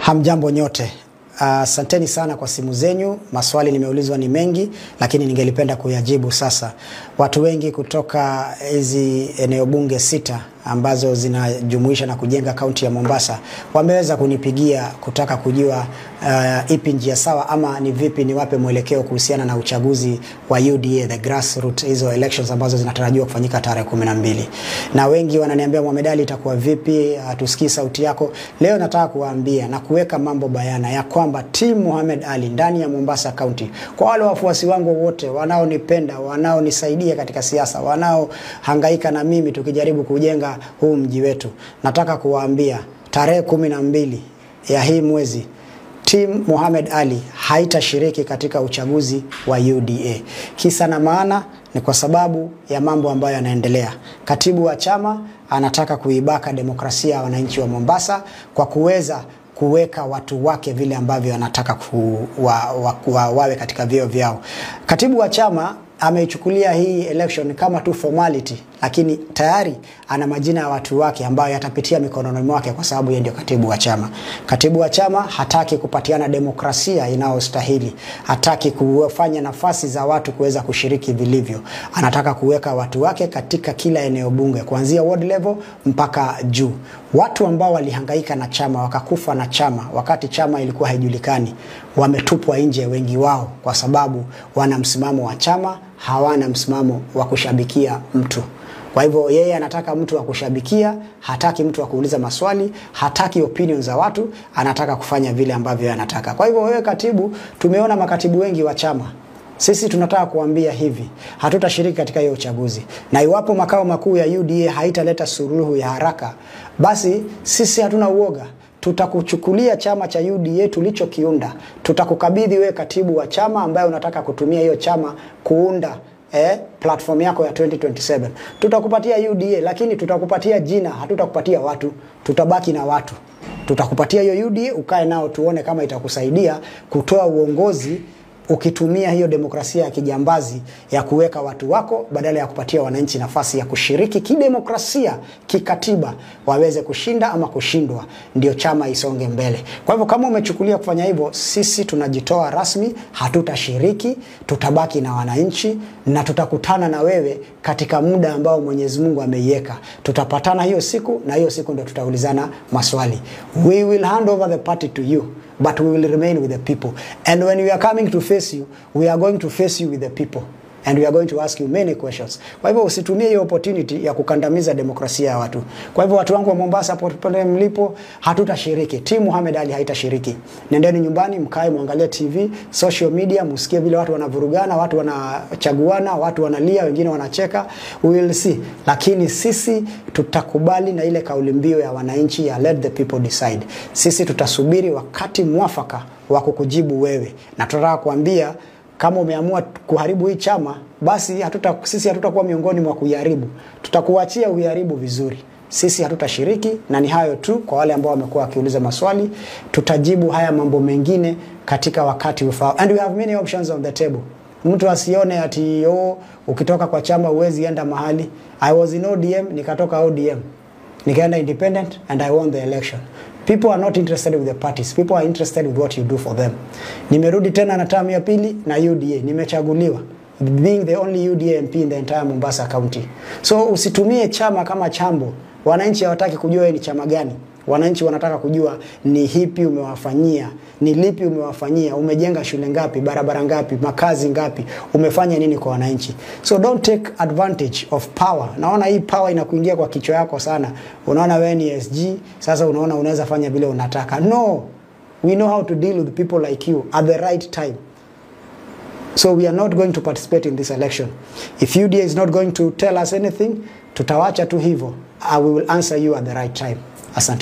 Hamjambo nyote. Asanteni sana kwa simu zenyu. Maswali nimeulizwa ni mengi, lakini ningelipenda kuyajibu sasa. Watu wengi kutoka hizi eneo bunge 6 ambazo zinajumuisha na kujenga kaunti ya Mombasa wameweza kunipigia kutaka kujua ipi njia sawa ama ni vipi niwape mwelekeo kuhusiana na uchaguzi wa UDA, the grassroots, hizo elections ambazo zinatarajiwa kufanyika tarehe 12. Na wengi wananiambia Mohamed Ali, itakuwa vipi? Tusikii sauti yako. Leo nataka kuwaambia na kuweka mambo bayana ya kwamba team Mohamed Ali ndani ya Mombasa County, kwa wale wafuasi wangu wote wanaonipenda, wanaonisaidia katika siasa, wanaohangaika na mimi tukijaribu kujenga huu mji wetu, nataka kuwaambia tarehe 12 ya hii mwezi team Mohamed Ali haitashiriki katika uchaguzi wa UDA. Kisa na maana ni kwa sababu ya mambo ambayo yanaendelea. Katibu wa chama anataka kuibaka demokrasia ya wananchi wa Mombasa kwa kuweza kuweka watu wake vile ambavyo anataka wawe katika vyeo vyao. Katibu wa chama ameichukulia hii election kama tu formality, lakini tayari ana majina ya watu wake ambayo yatapitia mikononi mwake kwa sababu yeye ndio katibu wa chama. Katibu wa chama hataki kupatiana demokrasia inayostahili. Hataki kufanya nafasi za watu kuweza kushiriki vilivyo. Anataka kuweka watu wake katika kila eneo bunge kuanzia ward level mpaka juu. Watu ambao walihangaika na chama, wakakufa na chama wakati chama ilikuwa haijulikani, wametupwa nje wengi wao kwa sababu wana msimamo wa chama, hawana msimamo wa kushabikia mtu. Kwa hivyo yeye anataka mtu wa kushabikia, hataki mtu wa kuuliza maswali, hataki opinions za watu, anataka kufanya vile ambavyo anataka. Kwa hivyo wewe katibu, tumeona makatibu wengi wa chama. Sisi tunataka kuambia hivi, hatutashiriki katika hiyo uchaguzi. Na iwapo makao makuu ya UDA haitaleta suluhu ya haraka, basi sisi hatuna uoga. Tutakuchukulia chama cha UDA tulichokiunda. Tutakukabidhi wewe katibu wa chama ambaye unataka kutumia hiyo chama kuunda platform yako ya 2027. Tutakupatia UDA, lakini tutakupatia jina, hatutakupatia watu. Tutabaki na watu. Tutakupatia hiyo UDA, ukae nao tuone kama itakusaidia kutoa uongozi ukitumia hiyo demokrasia ya kijambazi ya kuweka watu wako badala ya kupatia wananchi nafasi ya kushiriki kidemokrasia, kikatiba, waweze kushinda ama kushindwa, ndio chama isonge mbele. Kwa hivyo kama umechukulia kufanya hivyo, sisi tunajitoa rasmi, hatutashiriki, tutabaki na wananchi na tutakutana na wewe katika muda ambao Mwenyezi Mungu ameiweka. Tutapatana hiyo siku na hiyo siku ndio tutaulizana maswali. We will hand over the party to you, but we will remain with the people. And when we are coming to face you, we are going to face you with the people. And we are going to ask you many questions. Kwa hivyo usitumie hiyo opportunity ya kukandamiza demokrasia ya watu. Kwa hivyo watu wangu wa Mombasa popote mlipo, hatutashiriki. Team Mohamed Ali haitashiriki. Nendeni nyumbani, mkae muangalie TV, social media, msikie vile watu wanavurugana, watu wanachaguana, watu wanalia, wengine wanacheka. We will see. Lakini sisi tutakubali na ile kauli mbiu ya wananchi ya let the people decide. Sisi tutasubiri wakati mwafaka wa kukujibu wewe. Na tunataka kuambia kama umeamua kuharibu hii chama, basi sisi hatutakuwa miongoni mwa kuiharibu. Tutakuachia uharibu vizuri. Sisi hatutashiriki, na ni hayo tu kwa wale ambao wamekuwa wakiuliza maswali. Tutajibu haya mambo mengine katika wakati ufao. And we have many options on the table. Mtu asione ati ukitoka kwa chama huwezi enda mahali. I was in ODM, nikatoka ODM. Nikaenda independent and I won the election. People are not interested with the parties. People are interested with what you do for them. Nimerudi tena na term ya pili na UDA. Nimechaguliwa, being the only UDA MP in the entire Mombasa County. So usitumie chama kama chambo. Wananchi hawataki kujua ni chama gani. Wananchi wanataka kujua ni hipi umewafanyia, ni lipi umewafanyia, umejenga shule ngapi, barabara ngapi, makazi ngapi, umefanya nini kwa wananchi. So don't take advantage of power. Naona hii power inakuingia kwa kichwa yako sana. Unaona wewe ni SG, sasa unaona unaweza fanya vile unataka. No. We know how to deal with people like you at the right time. So we are not going to participate in this election. If UDA is not going to tell us anything, tutawacha tu hivyo. I will answer you at the right time. Asante.